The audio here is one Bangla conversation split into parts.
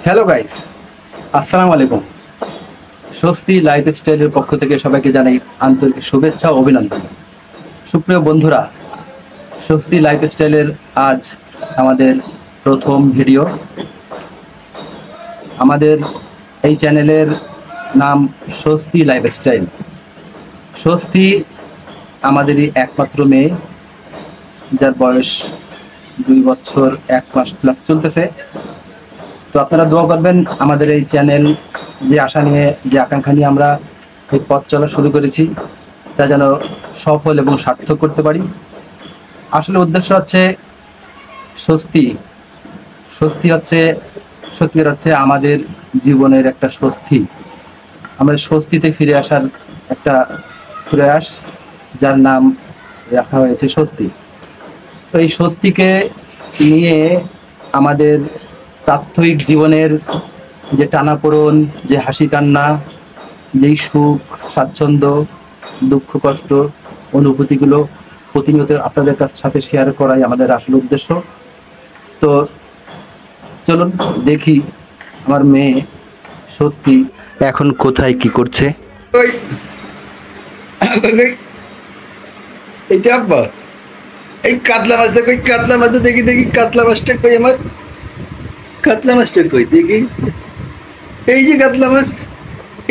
হ্যালো গাইস, আসসালামু আলাইকুম। স্বস্তি লাইফস্টাইলের পক্ষ থেকে সবাইকে জানাই আন্তরিক শুভেচ্ছা ও অভিনন্দন। সুপ্রিয় বন্ধুরা, স্বস্তি লাইফস্টাইলের আজ আমাদের প্রথম ভিডিও। আমাদের এই চ্যানেলের নাম স্বস্তি লাইফস্টাইল। স্বস্তি আমাদেরই একমাত্র মেয়ে, যার বয়স 2 বছর 1 মাস প্লাস চলতেছে। তো আপনারা দোয়া করবেন আমাদের এই চ্যানেল, যে আশা নিয়ে, যে আকাঙ্ক্ষা নিয়ে আমরা এই পথ চলা শুরু করেছি, তা যেন সফল এবং সার্থক করতে পারি। আসলে উদ্দেশ্য হচ্ছে স্বস্তি। স্বস্তি হচ্ছে সত্যিকার অর্থে আমাদের জীবনের একটা স্বস্তি, আমাদের স্বস্তিতে ফিরে আসার একটা প্রয়াস, যার নাম রাখা হয়েছে স্বস্তি। তো এই স্বস্তিকে নিয়ে আমাদের প্রাত্যহিক জীবনের যে টানাপোড়েন, যে হাসি কান্না, যেই সুখ স্বাচ্ছন্দ্য, দুঃখ কষ্ট অনুভূতিগুলো প্রতিনিয়ত আপনাদের সাথে শেয়ার করাই আমাদের আসল উদ্দেশ্য। তো চলুন দেখি আমার মেয়ে স্বস্তি এখন কোথায় কি করছে। ওই এইটা আব্বা, এই কাতলা মাছটা কই? কাতলা মাছটা দেখি দেখি, কাতলা মাছটা কই আমার? কাতলা মাছটা কই দেখি? এই যে কাতলা মাছ,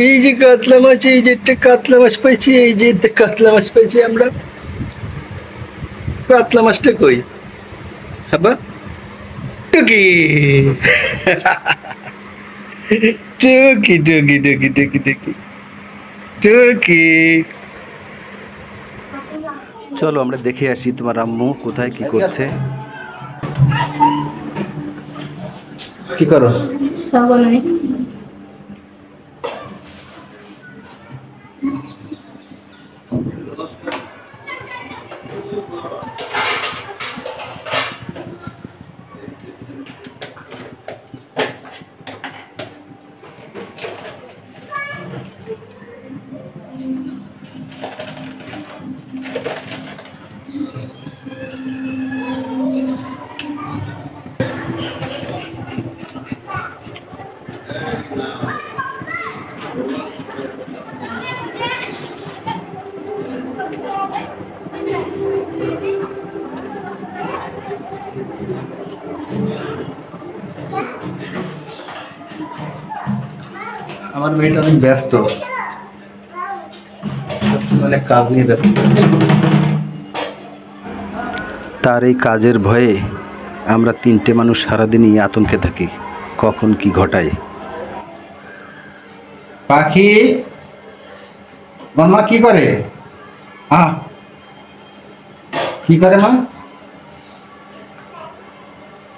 এই যে কাতলা মাছ, এই যে একটা কাতলা মাছ পাইছি, এই যে একটা কাতলা মাছ পাইছি আমরা। কাতলা মাছটা কই আব্বা? টুকি টুকি টুকি টুকি টুকি টুকি টুকি। চলো আমরা দেখে আসি তোমার আম্মু কোথায় কি করছে। কি করো? সাবানাই। আমার মেয়েটা অনেক ব্যস্ত, অনেক কাজ নিয়ে ব্যস্ত। তার এই কাজের ভয়ে আমরা 3টে মানুষ সারাদিনই আতঙ্কে থাকি, কখন কি ঘটায়। পাখি, মামা কি করে? কি করে মা?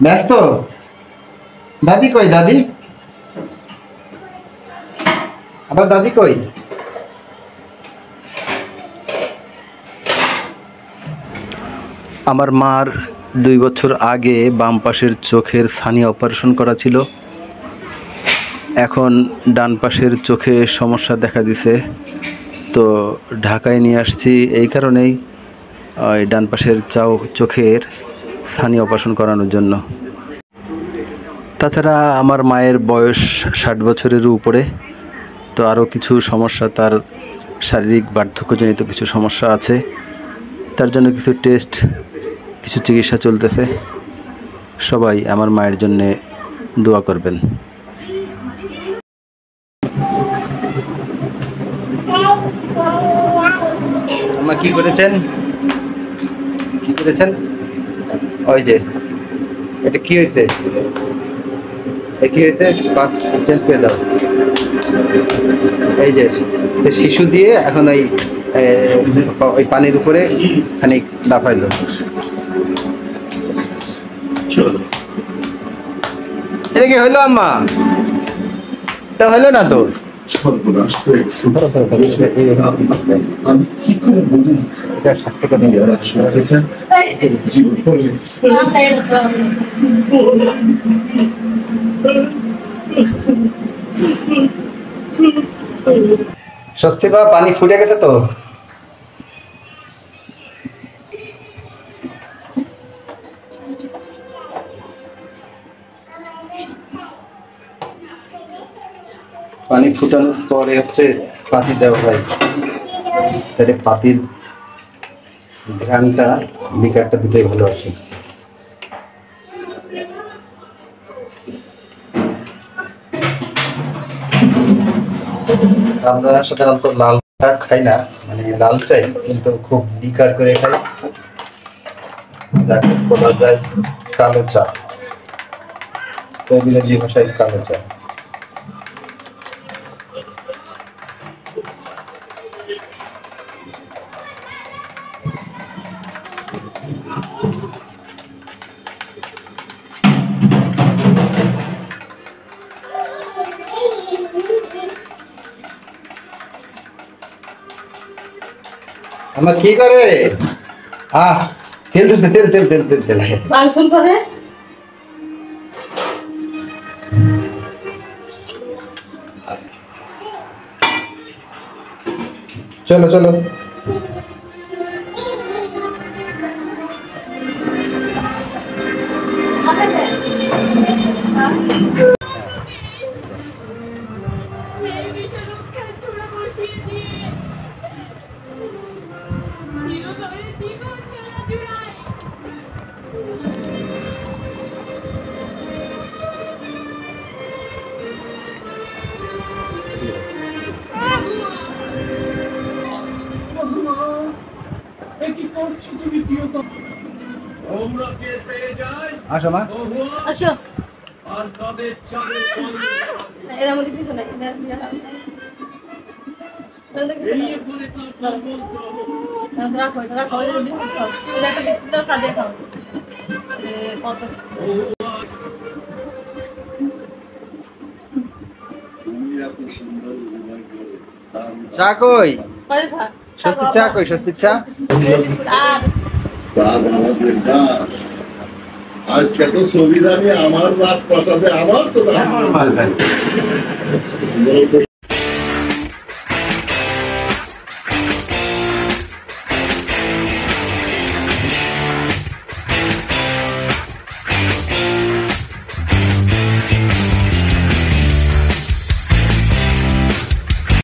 ব্যস্ত? দাদি কই? দাদি আবার দাদি কই? আমার মার 2 বছর আগে বাম পাশের চোখের ছানি অপারেশন করা ছিল। এখন ডান পাশের চোখে সমস্যা দেখা দিছে। তো ঢাকায় নিয়ে আসছি এই কারণেই, ওই ডান পাশের চোখের ছানি অপারেশন করানোর জন্য। তাছাড়া আমার মায়ের বয়স 60 বছরের উপরে। তো আরও কিছু সমস্যা, তার শারীরিক বার্ধক্যজনিত কিছু সমস্যা আছে। তার জন্য কিছু টেস্ট, কিছু চিকিৎসা চলতেছে। সবাই আমার মায়ের জন্যে দোয়া করবেন। আমা কি করেছেন? কি করেছেন? ওই যে এটা কি হয়েছে? কি হয়েছে? চেঞ্জ করে দাও। এই যে শিশু দিয়ে এখন ওই পানির উপরে খানিক দাফাইলো। এটা কি হইলো আম্মা? এটা হইলো না তো। আমি কি করে বলি এটা স্বাস্থ্যকর নিয়ে স্বস্তি বা পানি ফুটে গেছে তো। পানি ফুটানোর পরে হচ্ছে পাতি দেওয়া হয়, তাহলে পাতির ঘ্রাণটা লিকারটা দুটোই ভালো আসে। আমরা সাধারণত লাল চা খাই না, মানে লাল চাই কিন্তু খুব লিকার করে খাই, যাকে বলা যায় কালো চা, ইংরেজি ভাষায় কালো চা। আমার কি করে তেল ধরছে, তেল তেল তেল তেল তেল বাংসুল করে চলো চলো। আসো মা, আসো এর মধ্যে কিছু নাই রাখো এটা রাখো বিস্কুট খাও, একটা বিস্কুট দাও, সাদে খাও কত চা কই? পয়সা স্বস্তির চা কই? স্বস্তির চা আর আমাদের দাস আজকে তো সুবিধা নিয়ে আমার রাজপ্রাসাদে আমার